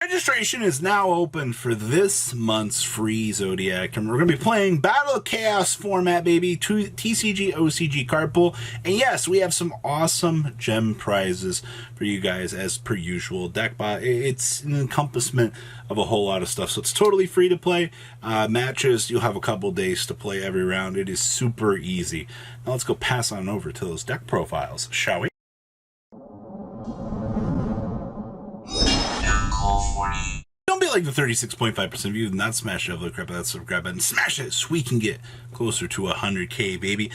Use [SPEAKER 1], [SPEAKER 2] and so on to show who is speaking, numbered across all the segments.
[SPEAKER 1] Registration is now open for this month's free Zodiac, and we're going to be playing Battle of Chaos format, baby, TCG OCG card pool. And yes, we have some awesome gem prizes for you guys as per usual. Deckbot, it's an encompassment of a whole lot of stuff, so it's totally free to play. Matches, you'll have a couple days to play every round. It is super easy. Now let's go pass on over to those deck profiles, shall we? Don't be like the 36.5% of you, not smash it over the crap that subscribe button. Smash it so we can get closer to 100K, baby.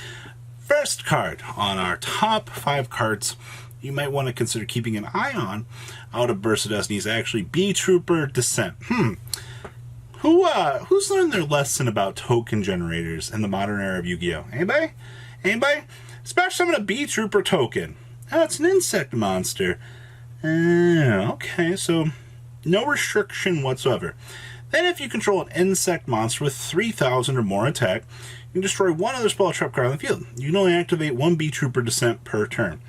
[SPEAKER 1] First card on our top 5 cards you might want to consider keeping an eye on out of Burst of Destiny is actually B-Trooper Descent. Who's learned their lesson about token generators in the modern era of Yu-Gi-Oh? Anybody? Anybody? Special summon a B-Trooper token. Oh, it's an insect monster. Okay, so no restriction whatsoever. Then if you control an insect monster with 3,000 or more attack, you can destroy one other spell trap card on the field. You can only activate one B-Trooper Descent per turn.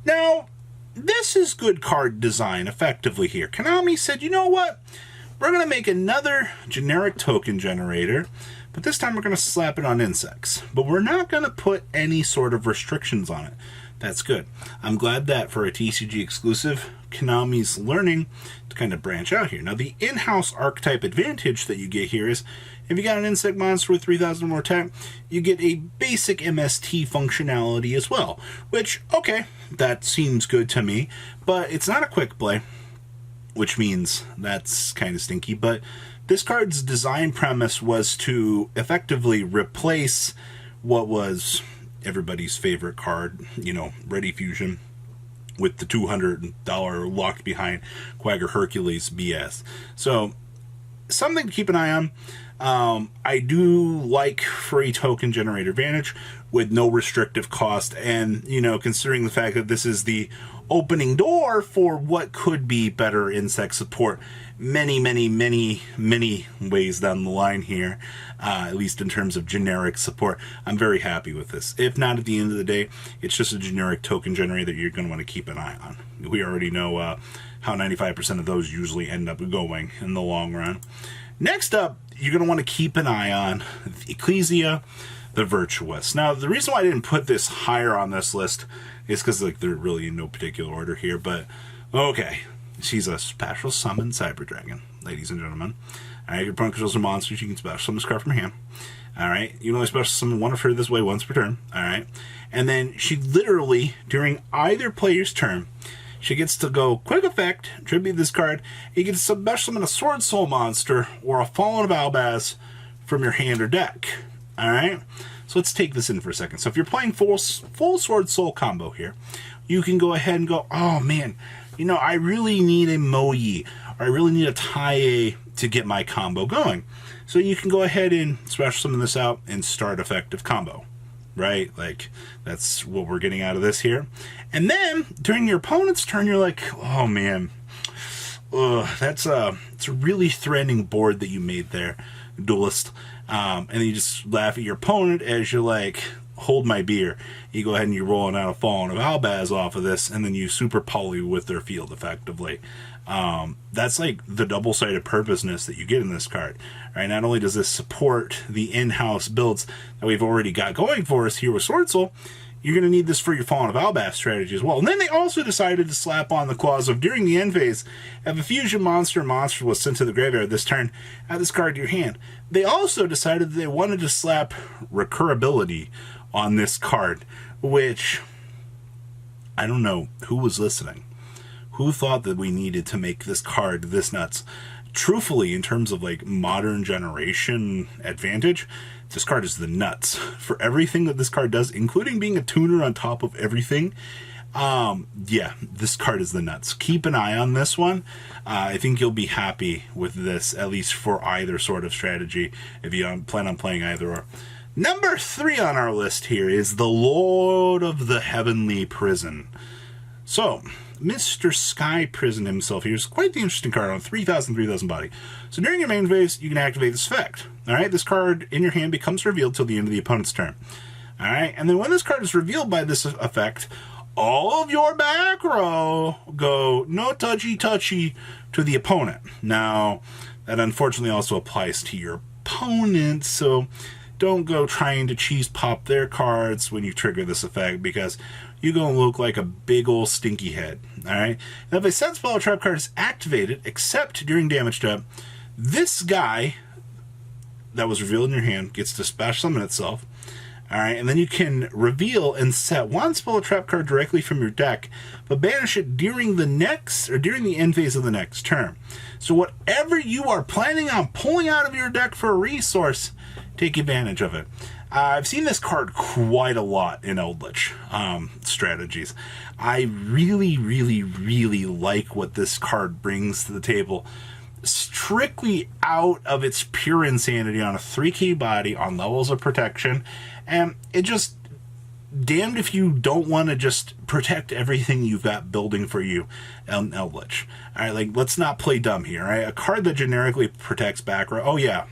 [SPEAKER 1] Now, this is good card design effectively here. Konami said, you know what? We're going to make another generic token generator, but this time we're going to slap it on insects. But we're not going to put any sort of restrictions on it. That's good. I'm glad that for a TCG exclusive, Konami's learning to kind of branch out here. Now, the in-house archetype advantage that you get here is if you got an insect monster with 3,000 or more attack, you get a basic MST functionality as well, which, okay, that seems good to me, but it's not a quick play, which means that's kind of stinky. But this card's design premise was to effectively replace what was everybody's favorite card, you know, Ready Fusion, with the $200 locked behind Quagger Hercules BS. So something to keep an eye on. I do like free token generator advantage with no restrictive cost, and you know, considering the fact that this is the opening door for what could be better insect support many ways down the line here, at least in terms of generic support. I'm very happy with this. If not, at the end of the day, it's just a generic token generator that you're going to want to keep an eye on. We already know how 95% of those usually end up going in the long run. Next up, you're going to want to keep an eye on ECclesia, the Virtuous. Now, the reason why I didn't put this higher on this list is because like they're really in no particular order here, but okay. She's a special summon Cyber Dragon, ladies and gentlemen. Alright, your opponent controls a monster, you can special summon this card from hand. Alright, you can only special summon one of her this way once per turn. Alright, and then she literally, during either player's turn, she gets to go quick effect, tribute this card. You get to special summon a Sword Soul monster or a Fallen of Albaz from your hand or deck. Alright, so let's take this in for a second. So if you're playing full Sword Soul combo here, you can go ahead and go, oh man, you know, I really need a Moyi, or I really need a Tai to get my combo going. So you can go ahead and special summon this out and start effective combo, right? Like, that's what we're getting out of this here. And then, during your opponent's turn, you're like, oh man, it's a really threatening board that you made there, Duelist. And then you just laugh at your opponent as you're like, hold my beer. You go ahead and you're rolling out a Fallen of Albaz off of this, and then you super poly with their field effectively. That's like the double-sided purposeness that you get in this card. Right? Not only does this support the in-house builds that we've already got going for us here with Sword Soul, you're going to need this for your Fallen of Albaz strategy as well. And then they also decided to slap on the clause of during the end phase, if a fusion monster was sent to the graveyard this turn, add this card to your hand. They also decided that they wanted to slap recurability on this card, which I don't know who was listening. Who thought that we needed to make this card this nuts? Truthfully, in terms of like modern generation advantage, this card is the nuts. For everything that this card does, including being a tuner on top of everything, yeah, this card is the nuts. Keep an eye on this one. I think you'll be happy with this, at least for either sort of strategy, if you plan on playing either or. Number 3 on our list here is the Lord of the Heavenly Prison. So, Mr. Sky Prison himself here is quite the interesting card on 3,000 body. So during your main phase, you can activate this effect. Alright, this card in your hand becomes revealed till the end of the opponent's turn. Alright, and then when this card is revealed by this effect, all of your back row go no touchy to the opponent. Now, that unfortunately also applies to your opponent, so don't go trying to cheese pop their cards when you trigger this effect, because you're going to look like a big old stinky head. Alright? Now, if a set spell or trap card is activated, except during damage step, this guy that was revealed in your hand gets to special summon itself. Alright, and then you can reveal and set one spell or trap card directly from your deck, but banish it during the next, or during the end phase of the next turn. So whatever you are planning on pulling out of your deck for a resource, take advantage of it. I've seen this card quite a lot in Eldritch strategies. I really, really, really like what this card brings to the table. Strictly out of its pure insanity on a 3-key body on levels of protection, and it just damned if you don't want to just protect everything you've got building for you in Eldritch. Alright, like, let's not play dumb here, right? A card that generically protects back row. Oh yeah,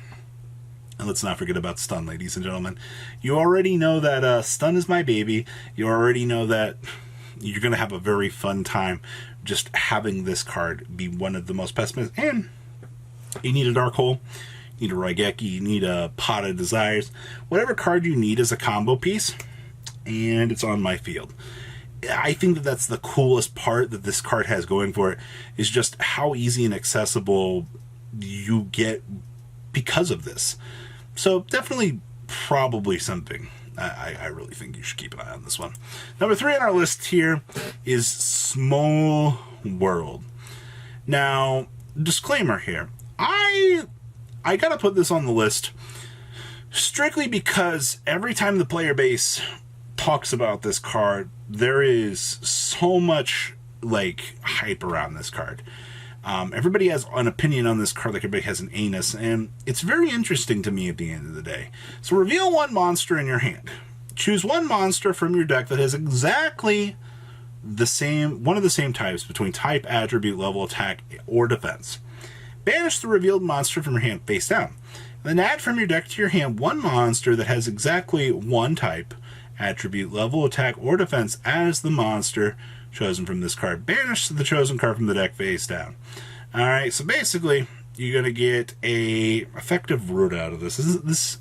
[SPEAKER 1] and let's not forget about stun, ladies and gentlemen. You already know that stun is my baby. You already know that you're going to have a very fun time just having this card be one of the most pessimistic. And you need a Dark Hole, you need a Raigeki, you need a Pot of Desires. Whatever card you need is a combo piece, and it's on my field. I think that that's the coolest part that this card has going for it, is just how easy and accessible you get because of this. So definitely probably something. I really think you should keep an eye on this one. Number 3 on our list here is Small World. Now, disclaimer here. I gotta put this on the list strictly because every time the player base talks about this card, there is so much, like, hype around this card. Everybody has an opinion on this card, like everybody has an anus, and it's very interesting to me at the end of the day. So reveal one monster in your hand. Choose one monster from your deck that has exactly the same, one of the same types between type, attribute, level, attack, or defense. Banish the revealed monster from your hand face down. Then add from your deck to your hand one monster that has exactly one type, attribute, level, attack, or defense as the monster chosen from this card. Banish the chosen card from the deck face down. Alright, so basically, you're going to get a effective root out of this. This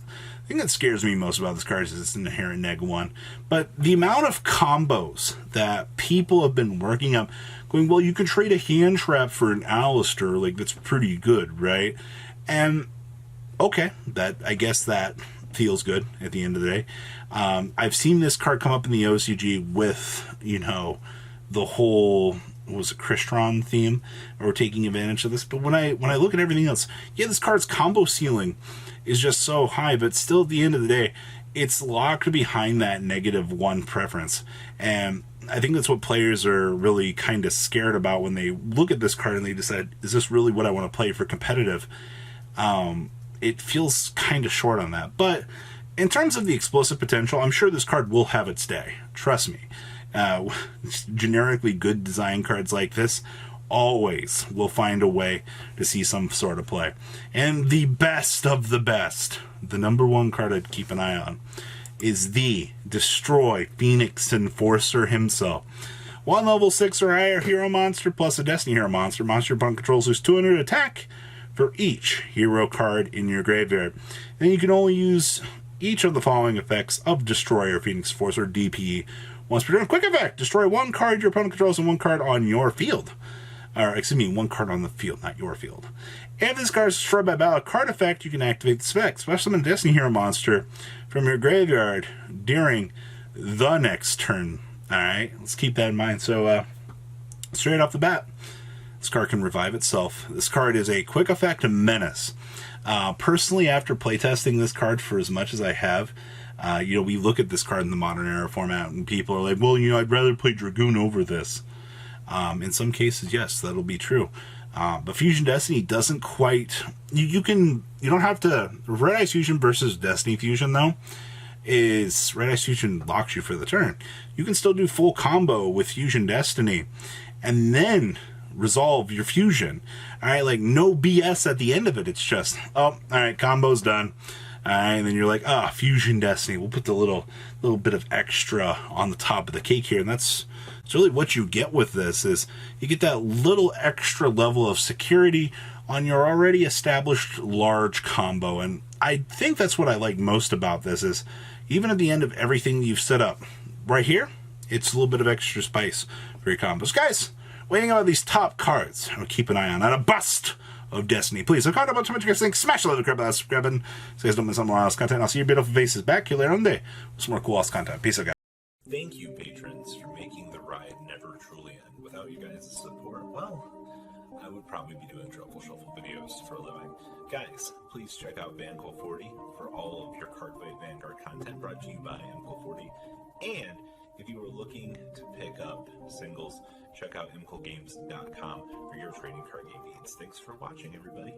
[SPEAKER 1] thing that scares me most about this card is it's an inherent -1. But the amount of combos that people have been working up, going, well, you can trade a hand trap for an Alistair, like, that's pretty good, right? And, okay, that, I guess that feels good at the end of the day. I've seen this card come up in the OCG with, you know, the whole, what was it, Crystron theme, or taking advantage of this. But when I look at everything else, yeah, this card's combo ceiling is just so high, but still at the end of the day, it's locked behind that -1 preference. And I think that's what players are really kind of scared about when they look at this card and they decide, is this really what I want to play for competitive? It feels kind of short on that. But in terms of the explosive potential, I'm sure this card will have its day. Trust me. Generically good design cards like this always will find a way to see some sort of play. And the best of the best, the #1 card I'd keep an eye on, is the Destroy Phoenix Enforcer himself. One level 6 or higher hero monster plus a Destiny hero monster. Monster opponent controls who's 200 attack for each hero card in your graveyard. Then you can only use each of the following effects of Destroyer Phoenix Enforcer DPE once per turn. Quick effect: destroy one card your opponent controls and one card on your field. Or, excuse me, one card on the field, not your field. If this card is destroyed by battle card effect, you can activate the spec. Special summon a Destiny hero monster from your graveyard during the next turn. Alright, let's keep that in mind. So, straight off the bat, this card can revive itself. This card is a quick effect menace. Personally, after playtesting this card for as much as I have, you know, we look at this card in the Modern Era format and people are like, well, you know, I'd rather play Dragoon over this. In some cases, yes, that'll be true. But Fusion Destiny doesn't quite... You don't have to... Red Ice Fusion versus Destiny Fusion, though, is Red Ice Fusion locks you for the turn. You can still do full combo with Fusion Destiny and then resolve your fusion. Alright, like, no BS at the end of it. It's just, oh, alright, combo's done. And then you're like, Fusion Destiny. We'll put the little bit of extra on the top of the cake here, and that's It's really what you get with this is you get that little extra level of security on your already established large combo. And I think that's what I like most about this is even at the end of everything you've set up right here, it's a little bit of extra spice for your combos. Guys, waiting on these top cards, I'll keep an eye on a bust of Destiny. Please, a card about too much you guys think. Smash the like button, subscribing so you guys don't miss some more else content. I'll see your beautiful faces back here later on today with some more cool ass content. Peace out, guys. Thank you, patrons, for making the ride never truly end. Without you guys' support, well, I would probably be doing Truffle Shuffle videos for a living. Guys, please check out VanCool40 for all of your Cardfight Vanguard content brought to you by VanCool40. And if you are looking to pick up singles, check out ECclesia.com for your trading card game needs. Thanks for watching, everybody.